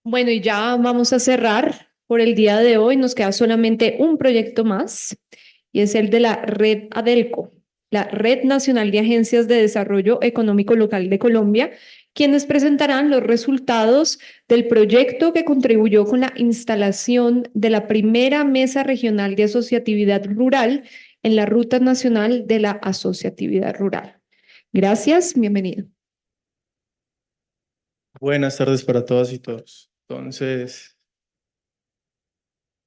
Bueno, y ya vamos a cerrar por el día de hoy. Nos queda solamente un proyecto más y es el de la Red Adelco, la Red Nacional de Agencias de Desarrollo Económico Local de Colombia, quienes presentarán los resultados del proyecto que contribuyó con la instalación de la primera Mesa Regional de Asociatividad Rural en la Ruta Nacional de la Asociatividad Rural. Gracias, bienvenido. Buenas tardes para todas y todos. Entonces,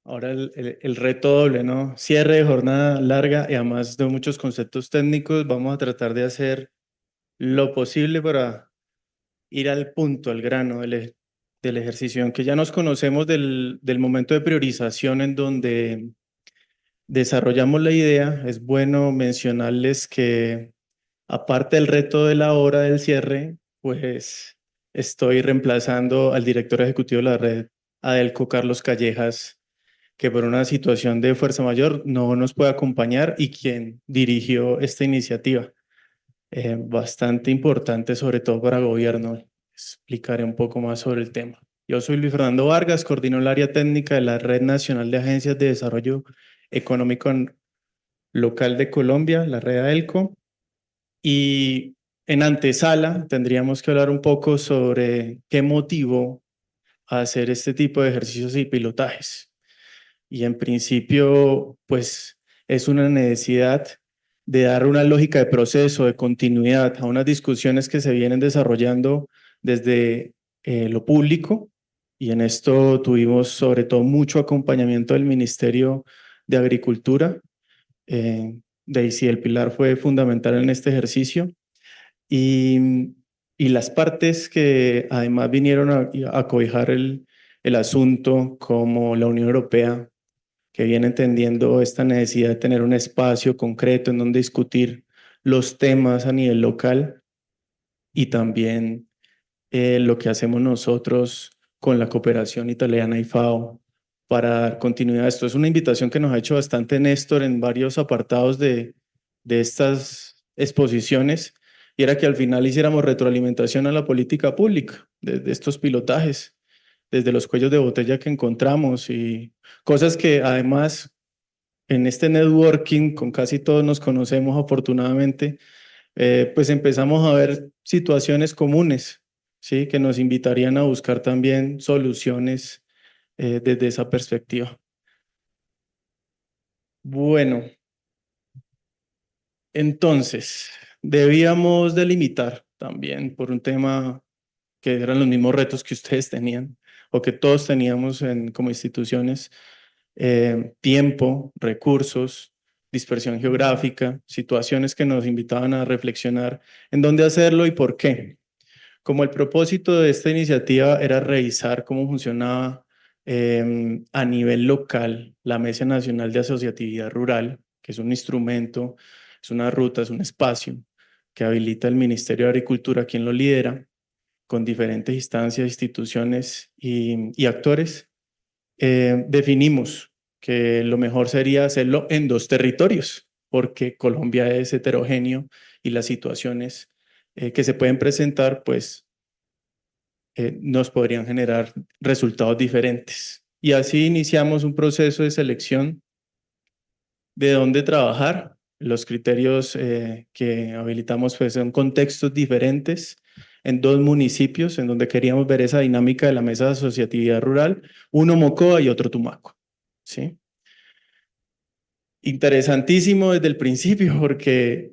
ahora el reto doble, ¿no? Cierre de jornada larga y además de muchos conceptos técnicos, vamos a tratar de hacer lo posible para ir al punto, al grano del ejercicio. Aunque ya nos conocemos del momento de priorización en donde desarrollamos la idea, es bueno mencionarles que aparte del reto de la hora del cierre, pues estoy reemplazando al director ejecutivo de la red, Adelco Carlos Callejas, que por una situación de fuerza mayor no nos puede acompañar y quien dirigió esta iniciativa. Bastante importante, sobre todo para gobierno. Explicaré un poco más sobre el tema. Yo soy Luis Fernando Vargas, coordino el área técnica de la Red Nacional de Agencias de Desarrollo Económico Local de Colombia, la red AELCO. Y en antesala tendríamos que hablar un poco sobre qué motivó a hacer este tipo de ejercicios y pilotajes. Y en principio, pues es una necesidad de dar una lógica de proceso, de continuidad a unas discusiones que se vienen desarrollando desde lo público. Y en esto tuvimos sobre todo mucho acompañamiento del Ministerio de Agricultura. Daisy del Pilar fue fundamental en este ejercicio y, y las partes que además vinieron a cobijar el asunto, como la Unión Europea, que viene entendiendo esta necesidad de tener un espacio concreto en donde discutir los temas a nivel local y también lo que hacemos nosotros con la cooperación italiana y FAO para dar continuidad a esto. Es una invitación que nos ha hecho bastante Néstor en varios apartados de estas exposiciones y era que al final hiciéramos retroalimentación a la política pública de estos pilotajes, desde los cuellos de botella que encontramos y cosas que además en este networking con casi todos nos conocemos afortunadamente, pues empezamos a ver situaciones comunes, ¿sí? Que nos invitarían a buscar también soluciones desde esa perspectiva. Bueno, entonces, debíamos delimitar también por un tema que eran los mismos retos que ustedes tenían o que todos teníamos como instituciones, tiempo, recursos, dispersión geográfica, situaciones que nos invitaban a reflexionar en dónde hacerlo y por qué. Como el propósito de esta iniciativa era revisar cómo funcionaba a nivel local la Mesa Nacional de Asociatividad Rural, que es un instrumento, es una ruta, es un espacio que habilita el Ministerio de Agricultura, quien lo lidera, con diferentes instancias, instituciones y actores, definimos que lo mejor sería hacerlo en dos territorios, porque Colombia es heterogéneo y las situaciones que se pueden presentar, pues nos podrían generar resultados diferentes. Y así iniciamos un proceso de selección de dónde trabajar. Los criterios que habilitamos pues, son contextos diferentes en dos municipios en donde queríamos ver esa dinámica de la mesa de asociatividad rural, uno Mocoa y otro Tumaco. ¿Sí? Interesantísimo desde el principio porque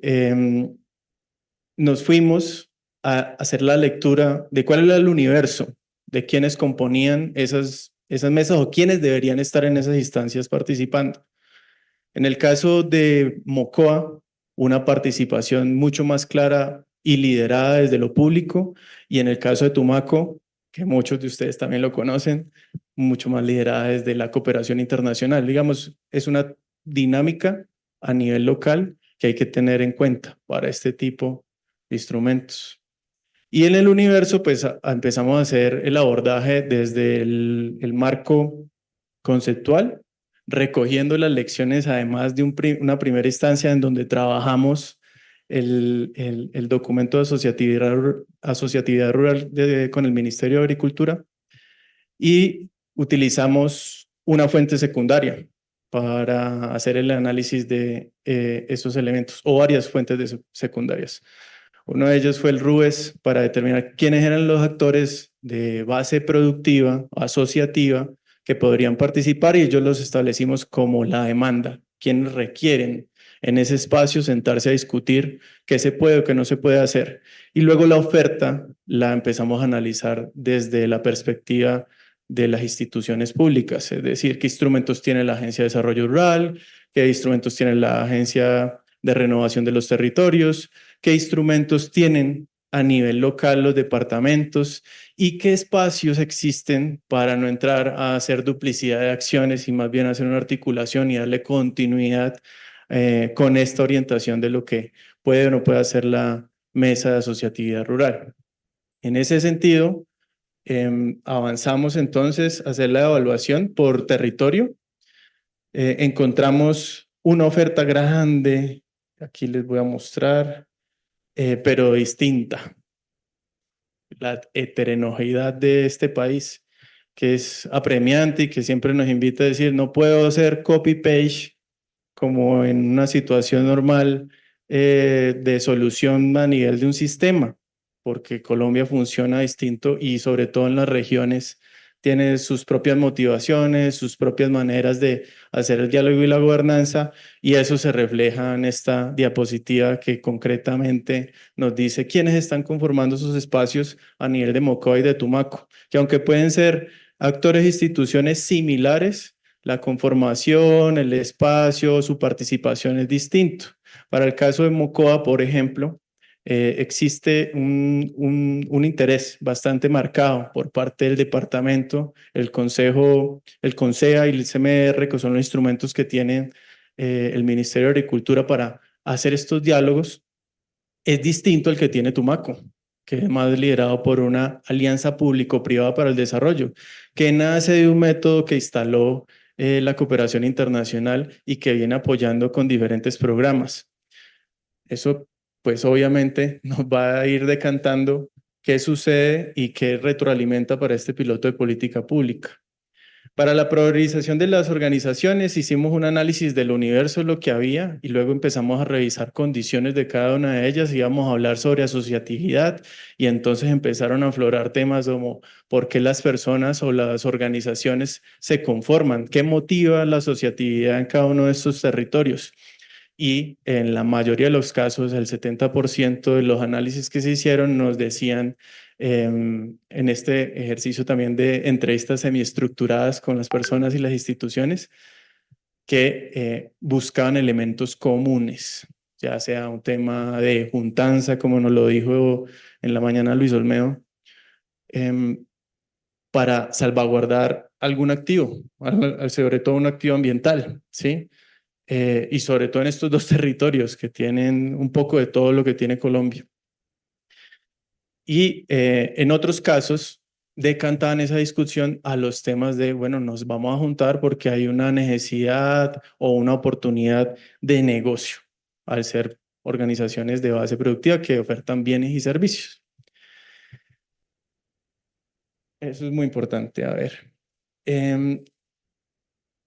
nos fuimos a hacer la lectura de cuál era el universo, de quiénes componían esas mesas o quiénes deberían estar en esas instancias participando. En el caso de Mocoa, una participación mucho más clara y liderada desde lo público, y en el caso de Tumaco, que muchos de ustedes también lo conocen, mucho más liderada desde la cooperación internacional. Digamos, es una dinámica a nivel local que hay que tener en cuenta para este tipo de instrumentos. Y en el universo, pues empezamos a hacer el abordaje desde el marco conceptual, recogiendo las lecciones, además de una primera instancia en donde trabajamos el documento de asociatividad rural con el Ministerio de Agricultura, y utilizamos una fuente secundaria para hacer el análisis de esos elementos o varias fuentes secundarias. Uno de ellos fue el RUES para determinar quiénes eran los actores de base productiva, asociativa, que podrían participar y ellos los establecimos como la demanda, quienes requieren en ese espacio sentarse a discutir qué se puede o qué no se puede hacer. Y luego la oferta la empezamos a analizar desde la perspectiva de las instituciones públicas, es decir, qué instrumentos tiene la Agencia de Desarrollo Rural, qué instrumentos tiene la Agencia de Renovación de los Territorios, qué instrumentos tienen a nivel local los departamentos y qué espacios existen para no entrar a hacer duplicidad de acciones y más bien hacer una articulación y darle continuidad con esta orientación de lo que puede o no puede hacer la mesa de asociatividad rural. En ese sentido, avanzamos entonces a hacer la evaluación por territorio. Encontramos una oferta grande, aquí les voy a mostrar, pero distinta. La heterogeneidad de este país, que es apremiante y que siempre nos invita a decir, no puedo hacer copy-paste como en una situación normal de solución a nivel de un sistema, porque Colombia funciona distinto y sobre todo en las regiones tiene sus propias motivaciones, sus propias maneras de hacer el diálogo y la gobernanza, y eso se refleja en esta diapositiva que concretamente nos dice quiénes están conformando esos espacios a nivel de Mocoa y de Tumaco, que aunque pueden ser actores e instituciones similares, la conformación, el espacio, su participación es distinto. Para el caso de Mocoa, por ejemplo, existe un interés bastante marcado por parte del departamento, el Consejo, el CONSEA y el CMR, que son los instrumentos que tiene el Ministerio de Agricultura para hacer estos diálogos, es distinto al que tiene Tumaco, que es más liderado por una alianza público-privada para el desarrollo, que nace de un método que instaló la cooperación internacional y que viene apoyando con diferentes programas. Eso, pues obviamente, nos va a ir decantando qué sucede y qué retroalimenta para este piloto de política pública. Para la priorización de las organizaciones hicimos un análisis del universo, lo que había, y luego empezamos a revisar condiciones de cada una de ellas, íbamos a hablar sobre asociatividad y entonces empezaron a aflorar temas como por qué las personas o las organizaciones se conforman, qué motiva la asociatividad en cada uno de estos territorios. Y en la mayoría de los casos, el 70% de los análisis que se hicieron nos decían en este ejercicio también de entrevistas semiestructuradas con las personas y las instituciones que buscaban elementos comunes, ya sea un tema de juntanza, como nos lo dijo en la mañana Luis Olmedo, para salvaguardar algún activo, sobre todo un activo ambiental, ¿sí? Y sobre todo en estos dos territorios que tienen un poco de todo lo que tiene Colombia. Y en otros casos decantaban esa discusión a los temas de, bueno, nos vamos a juntar porque hay una necesidad o una oportunidad de negocio, al ser organizaciones de base productiva que ofertan bienes y servicios. Eso es muy importante. A ver,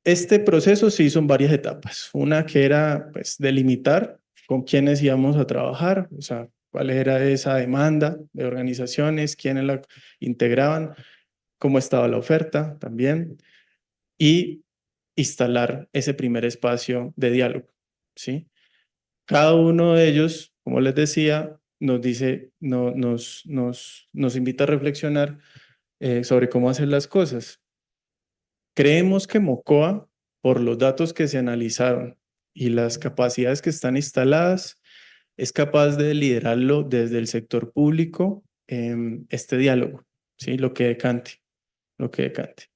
este proceso se hizo en varias etapas. Una que era pues, delimitar con quiénes íbamos a trabajar, o sea, cuál era esa demanda de organizaciones, quiénes la integraban, cómo estaba la oferta también, y instalar ese primer espacio de diálogo, ¿sí? Cada uno de ellos, como les decía, nos dice, nos invita a reflexionar sobre cómo hacer las cosas. Creemos que Mocoa, por los datos que se analizaron y las capacidades que están instaladas, es capaz de liderarlo desde el sector público este diálogo, ¿sí? Lo que decante, lo que decante.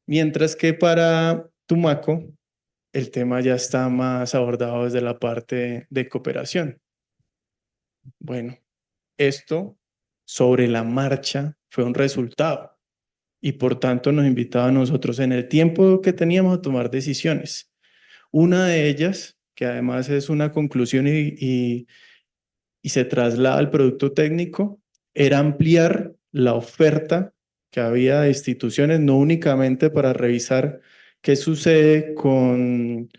Mientras que para Tumaco, el tema ya está más abordado desde la parte de cooperación. Bueno, esto sobre la marcha fue un resultado y por tanto nos invitaba a nosotros en el tiempo que teníamos a tomar decisiones. Una de ellas, que además es una conclusión y se traslada al producto técnico, era ampliar la oferta que había instituciones, no únicamente para revisar qué sucede con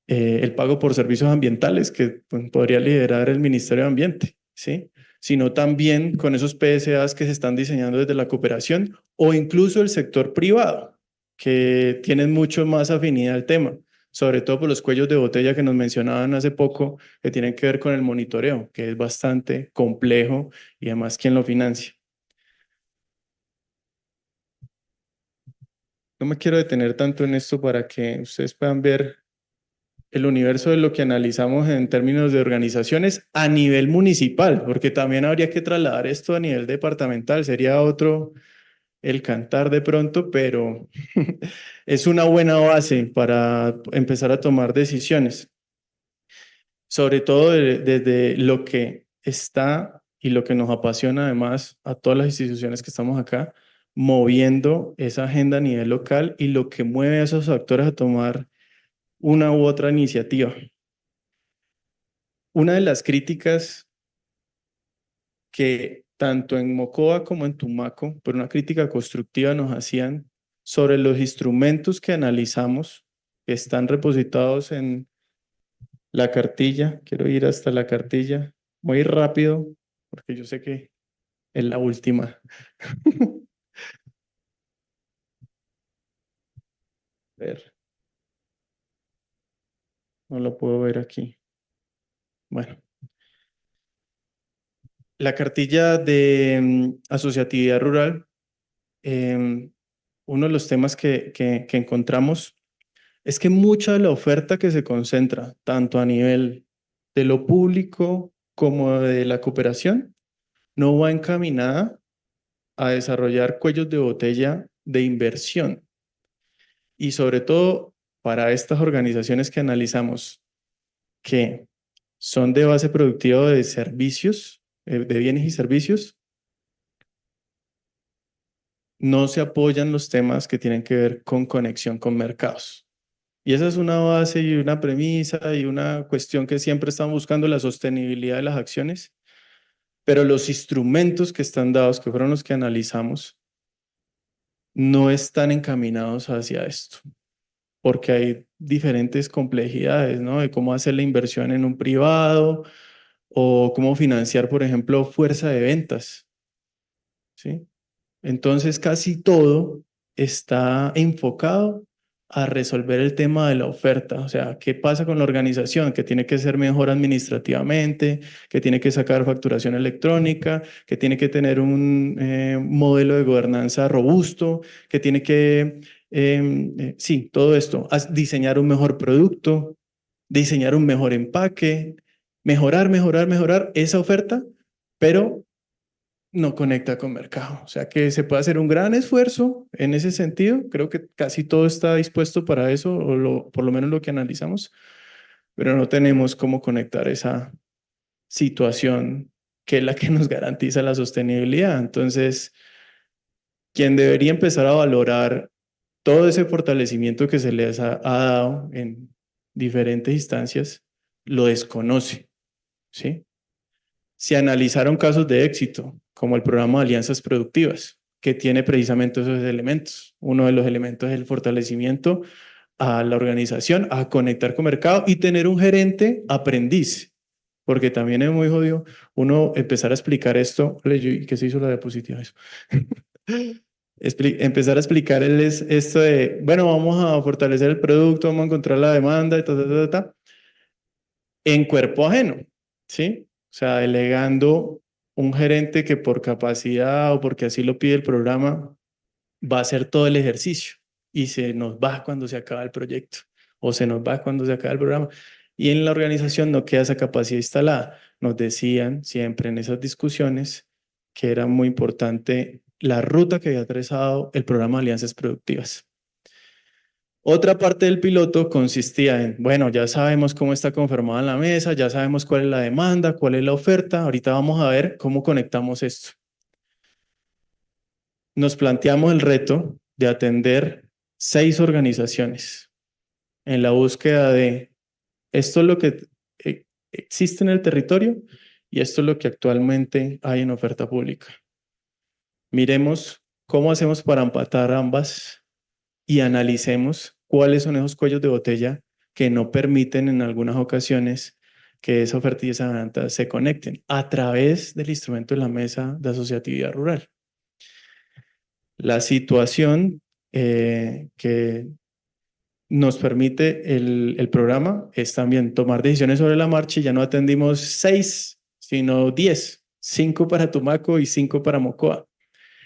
el pago por servicios ambientales que pues, podría liderar el Ministerio de Ambiente, ¿sí? Sino también con esos PSAs que se están diseñando desde la cooperación o incluso el sector privado, que tienen mucho más afinidad al tema, sobre todo por los cuellos de botella que nos mencionaban hace poco, que tienen que ver con el monitoreo, que es bastante complejo y además quién lo financia. No me quiero detener tanto en esto para que ustedes puedan ver el universo de lo que analizamos en términos de organizaciones a nivel municipal, porque también habría que trasladar esto a nivel departamental, sería otro el cantar de pronto, pero es una buena base para empezar a tomar decisiones, sobre todo desde lo que está y lo que nos apasiona además a todas las instituciones que estamos acá, moviendo esa agenda a nivel local y lo que mueve a esos actores a tomar una u otra iniciativa. Una de las críticas que tanto en Mocoa como en Tumaco, por una crítica constructiva nos hacían sobre los instrumentos que analizamos, que están repositados en la cartilla. Quiero ir hasta la cartilla muy rápido, porque yo sé que es la última. A ver, no lo puedo ver aquí. Bueno, la cartilla de asociatividad rural, uno de los temas que encontramos es que mucha de la oferta que se concentra, tanto a nivel de lo público como de la cooperación, no va encaminada a desarrollar cuellos de botella de inversión. Y sobre todo para estas organizaciones que analizamos, que son de base productiva de servicios, de bienes y servicios, no se apoyan los temas que tienen que ver con conexión con mercados. Y esa es una base y una premisa y una cuestión que siempre están buscando, la sostenibilidad de las acciones, pero los instrumentos que están dados, que fueron los que analizamos, no están encaminados hacia esto, porque hay diferentes complejidades, ¿no? De cómo hacer la inversión en un privado o cómo financiar, por ejemplo, fuerza de ventas, ¿sí? Entonces, casi todo está enfocado a resolver el tema de la oferta. O sea, ¿qué pasa con la organización? Que tiene que ser mejor administrativamente, que tiene que sacar facturación electrónica, que tiene que tener un modelo de gobernanza robusto, que tiene que, sí, todo esto, diseñar un mejor producto, diseñar un mejor empaque, mejorar esa oferta, pero no conecta con mercado. O sea que se puede hacer un gran esfuerzo en ese sentido. Creo que casi todo está dispuesto para eso, por lo menos lo que analizamos, pero no tenemos cómo conectar esa situación que es la que nos garantiza la sostenibilidad. Entonces, quien debería empezar a valorar todo ese fortalecimiento que se les ha dado en diferentes instancias, lo desconoce, ¿sí? Se analizaron casos de éxito, como el programa de alianzas productivas, que tiene precisamente esos elementos. Uno de los elementos es el fortalecimiento a la organización, a conectar con mercado y tener un gerente aprendiz, porque también es muy jodido uno empezar a explicar esto. ¿Y qué se hizo la diapositiva? Eso. Empezar a explicar esto de, bueno, vamos a fortalecer el producto, vamos a encontrar la demanda, en cuerpo ajeno, ¿sí? O sea, delegando un gerente que por capacidad o porque así lo pide el programa va a hacer todo el ejercicio y se nos va cuando se acaba el proyecto o se nos va cuando se acaba el programa. Y en la organización no queda esa capacidad instalada. Nos decían siempre en esas discusiones que era muy importante la ruta que había trazado el programa de alianzas productivas. Otra parte del piloto consistía en, bueno, ya sabemos cómo está conformada la mesa, ya sabemos cuál es la demanda, cuál es la oferta, ahorita vamos a ver cómo conectamos esto. Nos planteamos el reto de atender 6 organizaciones en la búsqueda de esto es lo que existe en el territorio y esto es lo que actualmente hay en oferta pública. Miremos ¿Cómo hacemos para empatar ambas y analicemos cuáles son esos cuellos de botella que no permiten en algunas ocasiones que esa oferta y esa demanda se conecten a través del instrumento de la mesa de asociatividad rural? La situación que nos permite el programa es también tomar decisiones sobre la marcha y ya no atendimos 6, sino 10, 5 para Tumaco y 5 para Mocoa,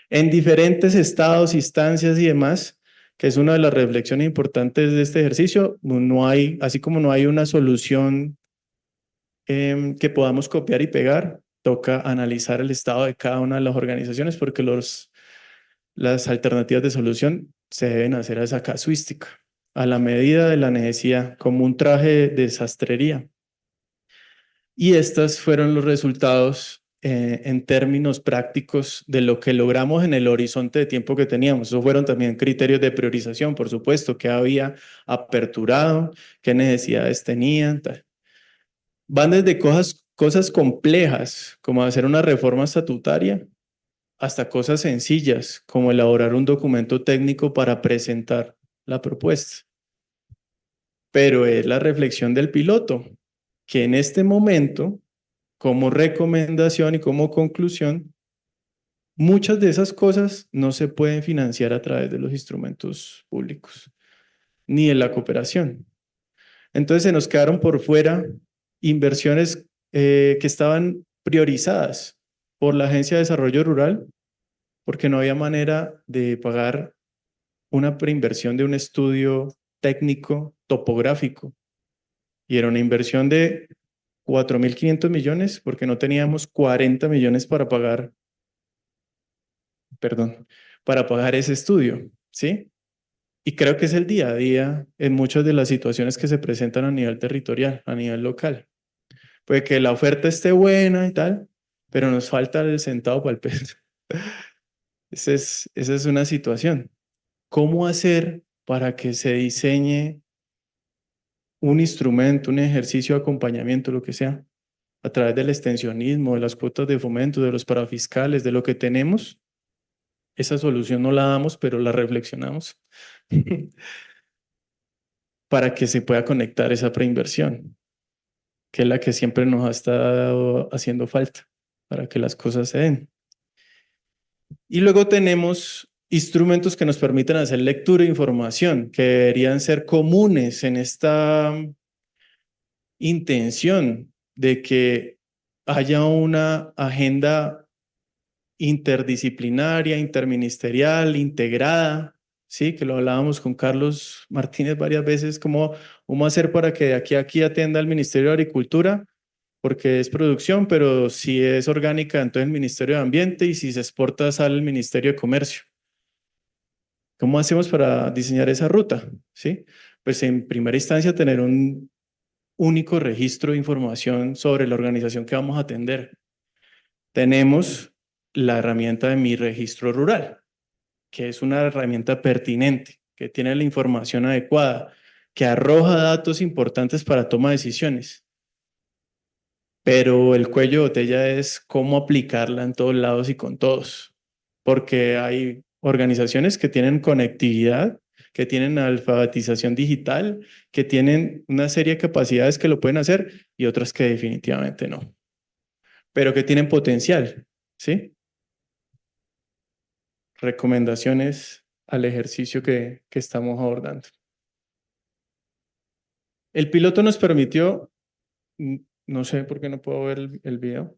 en diferentes estados, instancias y demás, que es una de las reflexiones importantes de este ejercicio. No hay, así como no hay una solución que podamos copiar y pegar, toca analizar el estado de cada una de las organizaciones porque las alternativas de solución se deben hacer a esa casuística, a la medida de la necesidad, como un traje de sastrería. Y estos fueron los resultados en términos prácticos de lo que logramos en el horizonte de tiempo que teníamos. Esos fueron también criterios de priorización, por supuesto, qué había aperturado, qué necesidades tenían. Tal. Van desde cosas complejas, como hacer una reforma estatutaria, hasta cosas sencillas, como elaborar un documento técnico para presentar la propuesta. Pero es la reflexión del piloto, que en este momento, como recomendación y como conclusión, muchas de esas cosas no se pueden financiar a través de los instrumentos públicos, ni de la cooperación. Entonces se nos quedaron por fuera inversiones que estaban priorizadas por la Agencia de Desarrollo Rural, porque no había manera de pagar una preinversión de un estudio técnico topográfico. Y era una inversión de 4.500 millones porque no teníamos 40 millones para pagar, perdón, para pagar ese estudio, ¿sí? Y creo que es el día a día en muchas de las situaciones que se presentan a nivel territorial, a nivel local. Puede que la oferta esté buena y tal, pero nos falta el centavo para el peso. Esa es una situación. ¿Cómo hacer para que se diseñe un instrumento, un ejercicio de acompañamiento, lo que sea, a través del extensionismo, de las cuotas de fomento, de los parafiscales, de lo que tenemos? Esa solución no la damos, pero la reflexionamos para que se pueda conectar esa preinversión, que es la que siempre nos ha estado haciendo falta para que las cosas se den. Y luego tenemos instrumentos que nos permiten hacer lectura e información, que deberían ser comunes en esta intención de que haya una agenda interdisciplinaria, interministerial, integrada, ¿sí? Que lo hablábamos con Carlos Martínez varias veces, como cómo hacer para que de aquí a aquí atienda el Ministerio de Agricultura, porque es producción, pero si es orgánica, entonces el Ministerio de Ambiente, y si se exporta, sale el Ministerio de Comercio. ¿Cómo hacemos para diseñar esa ruta? ¿Sí? Pues en primera instancia tener un único registro de información sobre la organización que vamos a atender. Tenemos la herramienta de Mi Registro Rural, que es una herramienta pertinente, que tiene la información adecuada, que arroja datos importantes para toma de decisiones. Pero el cuello de botella es cómo aplicarla en todos lados y con todos, porque hay organizaciones que tienen conectividad, que tienen alfabetización digital, que tienen una serie de capacidades que lo pueden hacer y otras que definitivamente no, pero que tienen potencial, ¿sí? Recomendaciones al ejercicio que estamos abordando. El piloto nos permitió, no sé por qué no puedo ver el video.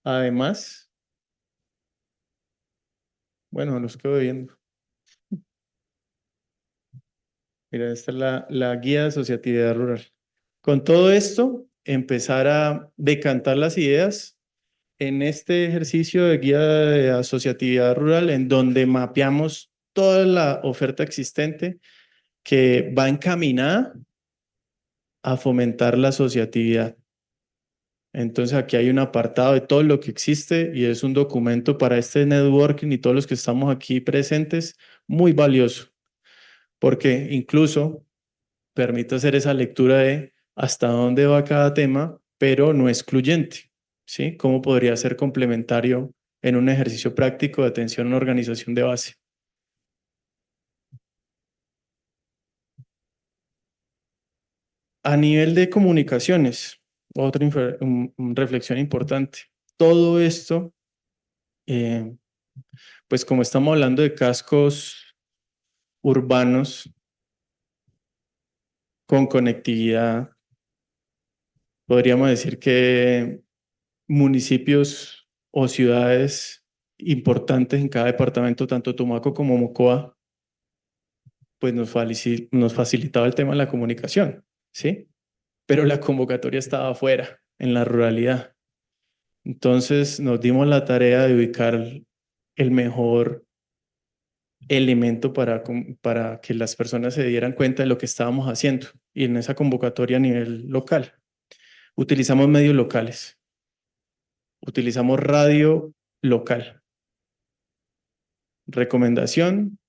Además, bueno, los quedo viendo. Mira, esta es la guía de asociatividad rural. Con todo esto, empezar a decantar las ideas en este ejercicio de guía de asociatividad rural, en donde mapeamos toda la oferta existente que va encaminada a fomentar la asociatividad. Entonces aquí hay un apartado de todo lo que existe y es un documento para este networking y todos los que estamos aquí presentes muy valioso, porque incluso permite hacer esa lectura de hasta dónde va cada tema, pero no excluyente, ¿sí? ¿Cómo podría ser complementario en un ejercicio práctico de atención a una organización de base? A nivel de comunicaciones, reflexión importante. Todo esto, eh, pues como estamos hablando de cascos urbanos con conectividad, podríamos decir que municipios o ciudades importantes en cada departamento, tanto Tumaco como Mocoa, pues nos facilitaba el tema de la comunicación, ¿sí? Pero la convocatoria estaba afuera, en la ruralidad. Entonces nos dimos la tarea de ubicar el mejor elemento para que las personas se dieran cuenta de lo que estábamos haciendo y en esa convocatoria a nivel local. Utilizamos medios locales, utilizamos radio local. Recomendación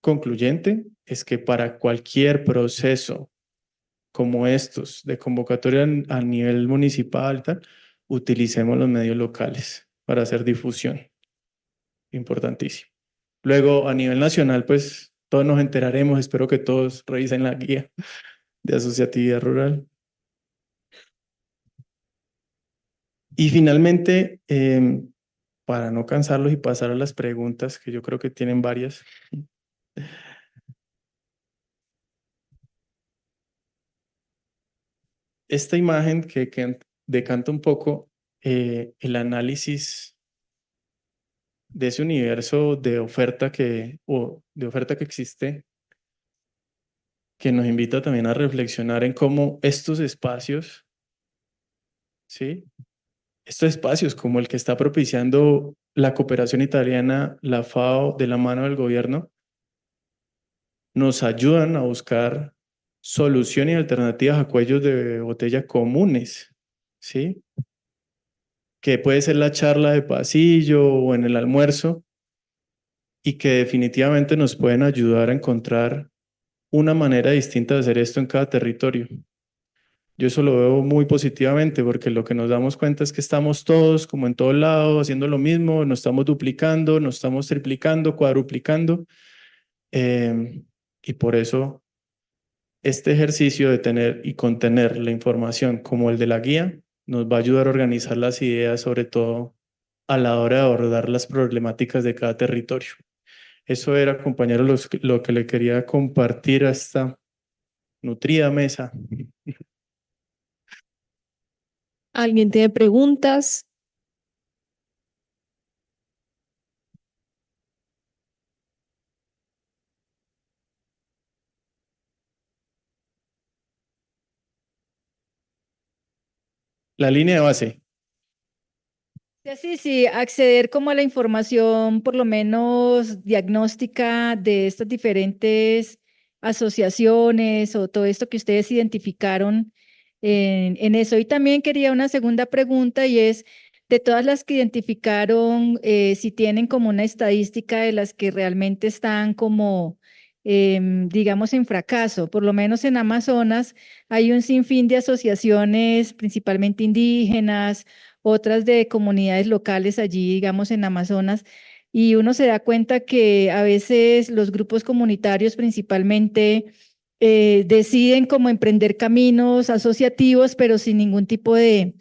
concluyente es que para cualquier proceso como estos de convocatoria a nivel municipal, tal, utilicemos los medios locales para hacer difusión. Importantísimo. Luego, a nivel nacional, pues todos nos enteraremos. Espero que todos revisen la guía de asociatividad rural. Y finalmente, para no cansarlos y pasar a las preguntas, que yo creo que tienen varias. Esta imagen que decanta un poco el análisis de ese universo de oferta que existe, que nos invita también a reflexionar en cómo estos espacios, ¿sí? Estos espacios como el que está propiciando la cooperación italiana, la FAO, de la mano del gobierno, nos ayudan a buscar soluciones y alternativas a cuellos de botella comunes, ¿sí? Que puede ser la charla de pasillo o en el almuerzo y que definitivamente nos pueden ayudar a encontrar una manera distinta de hacer esto en cada territorio. Yo eso lo veo muy positivamente porque lo que nos damos cuenta es que estamos todos como en todos lados haciendo lo mismo, nos estamos duplicando, nos estamos triplicando, cuadruplicando y por eso este ejercicio de tener y contener la información como el de la guía nos va a ayudar a organizar las ideas, sobre todo a la hora de abordar las problemáticas de cada territorio. Eso era, compañeros, lo que le quería compartir a esta nutrida mesa. ¿Alguien tiene preguntas? La línea de base. Sí, sí, acceder como a la información, por lo menos diagnóstica de estas diferentes asociaciones o todo esto que ustedes identificaron en eso. Y también quería una segunda pregunta y es, de todas las que identificaron, si tienen como una estadística de las que realmente están como, digamos, en fracaso. Por lo menos en Amazonas hay un sinfín de asociaciones, principalmente indígenas, otras de comunidades locales allí, digamos, en Amazonas, y uno se da cuenta que a veces los grupos comunitarios principalmente deciden como emprender caminos asociativos, pero sin ningún tipo de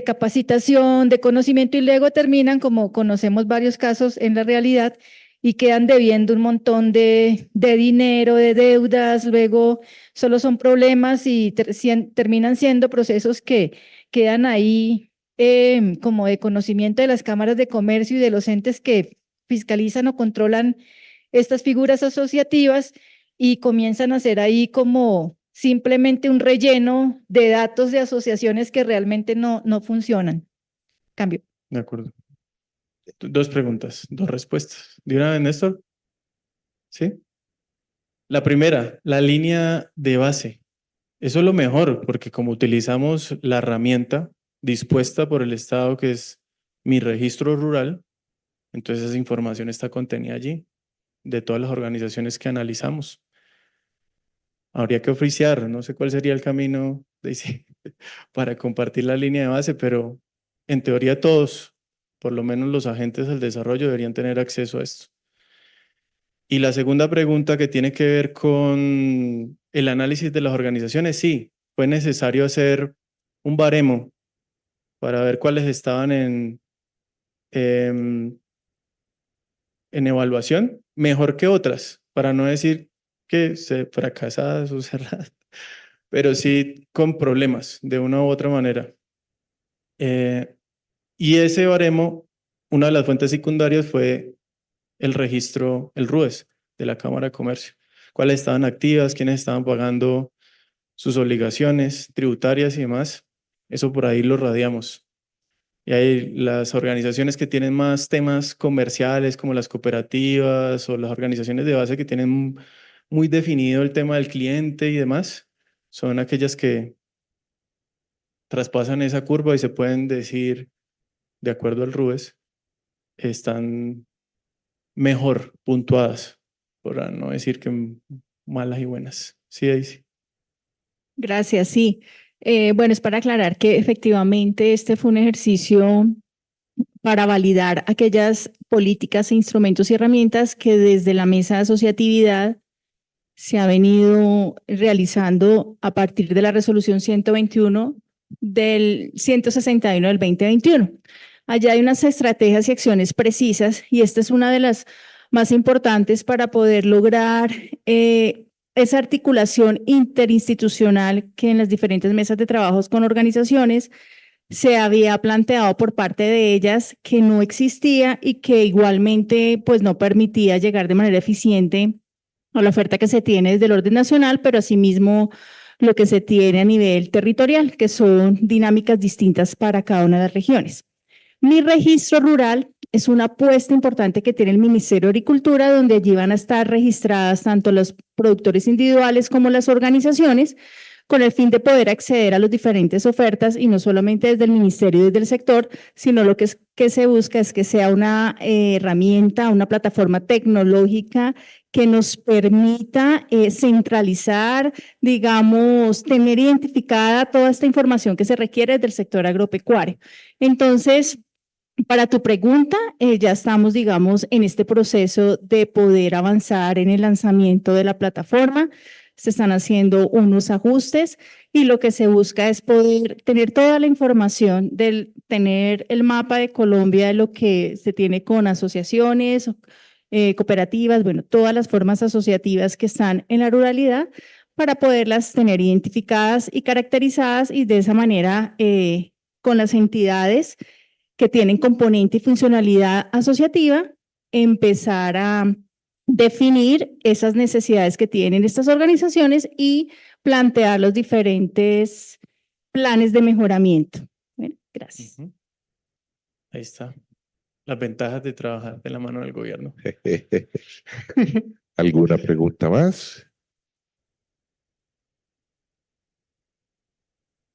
capacitación, de conocimiento, y luego terminan, como conocemos varios casos en la realidad, y quedan debiendo un montón de dinero, de deudas, luego solo son problemas y terminan siendo procesos que quedan ahí como de conocimiento de las cámaras de comercio y de los entes que fiscalizan o controlan estas figuras asociativas y comienzan a ser ahí como simplemente un relleno de datos de asociaciones que realmente no funcionan. Cambio. De acuerdo. Dos preguntas, dos respuestas. ¿De una vez, Néstor? ¿Sí? La primera, la línea de base. Eso es lo mejor, porque como utilizamos la herramienta dispuesta por el Estado, que es mi registro rural, entonces esa información está contenida allí, de todas las organizaciones que analizamos. Habría que oficiar, no sé cuál sería el camino, Daisy, para compartir la línea de base, pero en teoría todos, por lo menos los agentes del desarrollo, deberían tener acceso a esto. Y la segunda pregunta que tiene que ver con el análisis de las organizaciones, sí, fue necesario hacer un baremo para ver cuáles estaban em, en evaluación, mejor que otras, para no decir que se fracasadas o cerradas, pero sí con problemas de una u otra manera. Y ese baremo, una de las fuentes secundarias fue el registro, el RUES de la Cámara de Comercio. Cuáles estaban activas, quiénes estaban pagando sus obligaciones tributarias y demás. Eso por ahí lo radiamos. Y hay las organizaciones que tienen más temas comerciales, como las cooperativas o las organizaciones de base que tienen muy definido el tema del cliente y demás, son aquellas que traspasan esa curva y se pueden decir, de acuerdo al RUES, están mejor puntuadas, por no decir que malas y buenas. Sí, Daisy. Gracias, sí. Bueno, es para aclarar que efectivamente este fue un ejercicio para validar aquellas políticas e instrumentos y herramientas que desde la mesa de asociatividad se ha venido realizando a partir de la resolución 121 del 161 del 2021. Allá hay unas estrategias y acciones precisas y esta es una de las más importantes para poder lograr esa articulación interinstitucional que en las diferentes mesas de trabajos con organizaciones se había planteado por parte de ellas que no existía y que igualmente pues no permitía llegar de manera eficiente a la oferta que se tiene desde el orden nacional, pero asimismo lo que se tiene a nivel territorial, que son dinámicas distintas para cada una de las regiones. Mi registro rural es una apuesta importante que tiene el Ministerio de Agricultura, donde allí van a estar registradas tanto los productores individuales como las organizaciones, con el fin de poder acceder a las diferentes ofertas y no solamente desde el ministerio y desde el sector, sino lo que se busca es que sea una herramienta, una plataforma tecnológica que nos permita centralizar, digamos, tener identificada toda esta información que se requiere del sector agropecuario. Entonces, para tu pregunta, ya estamos, digamos, en este proceso de poder avanzar en el lanzamiento de la plataforma. Se están haciendo unos ajustes y lo que se busca es poder tener toda la información, tener el mapa de Colombia de lo que se tiene con asociaciones, cooperativas, bueno, todas las formas asociativas que están en la ruralidad para poderlas tener identificadas y caracterizadas y de esa manera con las entidades que tienen componente y funcionalidad asociativa, empezar a definir esas necesidades que tienen estas organizaciones y plantear los diferentes planes de mejoramiento. Bueno, gracias. Ahí está. Las ventajas de trabajar de la mano del gobierno. ¿Alguna pregunta más?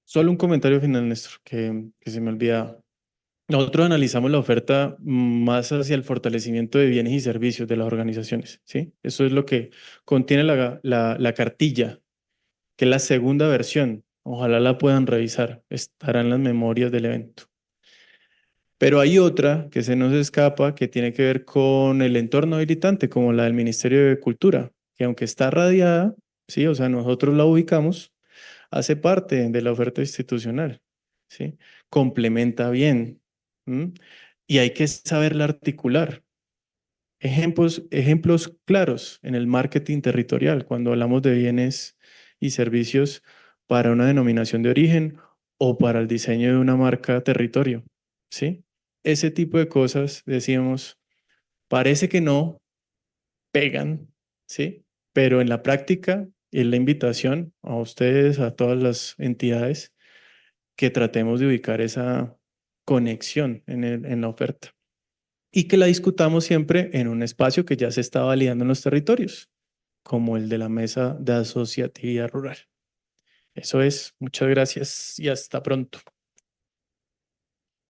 Solo un comentario final, Néstor, que se me olvidaba. Nosotros analizamos la oferta más hacia el fortalecimiento de bienes y servicios de las organizaciones, ¿sí? Eso es lo que contiene la cartilla, que es la segunda versión. Ojalá la puedan revisar, estará en las memorias del evento. Pero hay otra que se nos escapa que tiene que ver con el entorno habilitante, como la del Ministerio de Cultura, que aunque está radiada, sí, o sea, nosotros la ubicamos, hace parte de la oferta institucional, ¿sí? Complementa bien. Y hay que saberla articular. Ejemplos claros en el marketing territorial, cuando hablamos de bienes y servicios para una denominación de origen o para el diseño de una marca territorio, ¿sí? Ese tipo de cosas, decíamos, parece que no pegan, ¿sí? Pero en la práctica es la invitación a ustedes, a todas las entidades, que tratemos de ubicar esa conexión en la oferta y que la discutamos siempre en un espacio que ya se está validando en los territorios, como el de la Mesa de Asociatividad Rural. Eso es, muchas gracias y hasta pronto.